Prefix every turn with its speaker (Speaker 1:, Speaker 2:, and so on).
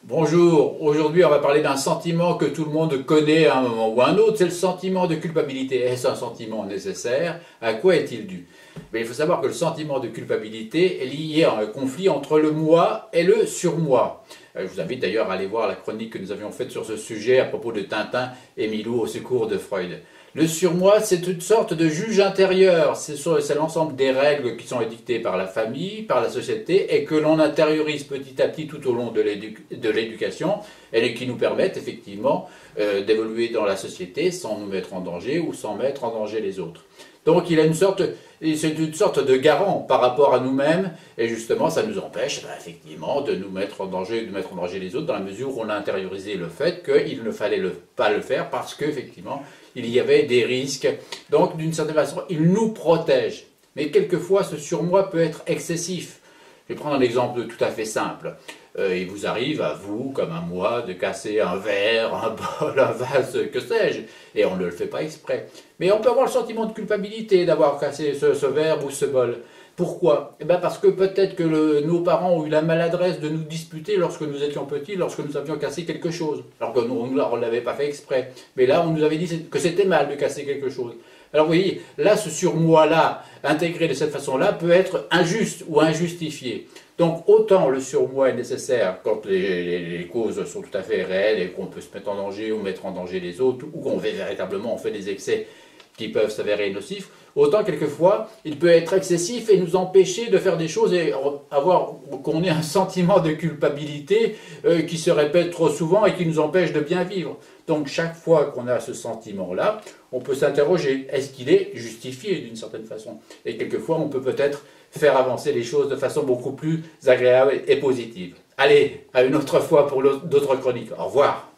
Speaker 1: Bonjour, aujourd'hui on va parler d'un sentiment que tout le monde connaît à un moment ou à un autre, c'est le sentiment de culpabilité. Est-ce un sentiment nécessaire? À quoi est-il dû? Mais il faut savoir que le sentiment de culpabilité est lié à un conflit entre le moi et le surmoi. Je vous invite d'ailleurs à aller voir la chronique que nous avions faite sur ce sujet à propos de Tintin et Milou au secours de Freud. Le surmoi, c'est une sorte de juge intérieur. C'est l'ensemble des règles qui sont édictées par la famille, par la société, et que l'on intériorise petit à petit tout au long de l'éducation, et qui nous permettent effectivement d'évoluer dans la société sans nous mettre en danger ou sans mettre en danger les autres. Donc c'est une sorte de garant par rapport à nous-mêmes, et justement ça nous empêche effectivement de nous mettre en danger, de mettre en danger les autres, dans la mesure où on a intériorisé le fait qu'il ne fallait pas le faire parce qu'effectivement il y avait des risques. Donc d'une certaine façon, il nous protège. Mais quelquefois ce surmoi peut être excessif. Je vais prendre un exemple tout à fait simple. Il vous arrive à vous, comme à moi, de casser un verre, un bol, un vase, que sais-je, et on ne le fait pas exprès. Mais on peut avoir le sentiment de culpabilité d'avoir cassé ce verre ou ce bol. Pourquoi? Eh bien parce que peut-être que nos parents ont eu la maladresse de nous disputer lorsque nous étions petits, lorsque nous avions cassé quelque chose. Alors que nous, on ne l'avait pas fait exprès. Mais là, on nous avait dit que c'était mal de casser quelque chose. Alors vous voyez, là, ce surmoi-là, intégré de cette façon-là, peut être injuste ou injustifié. Donc autant le surmoi est nécessaire quand les causes sont tout à fait réelles et qu'on peut se mettre en danger ou mettre en danger les autres, ou qu'on véritablement on fait des excès qui peuvent s'avérer nocifs, autant quelquefois il peut être excessif et nous empêcher de faire des choses et qu'on ait un sentiment de culpabilité qui se répète trop souvent et qui nous empêche de bien vivre. Donc chaque fois qu'on a ce sentiment-là, on peut s'interroger, est-ce qu'il est justifié d'une certaine façon? Et quelquefois on peut peut-être faire avancer les choses de façon beaucoup plus agréable et positive. Allez, à une autre fois pour d'autres chroniques. Au revoir.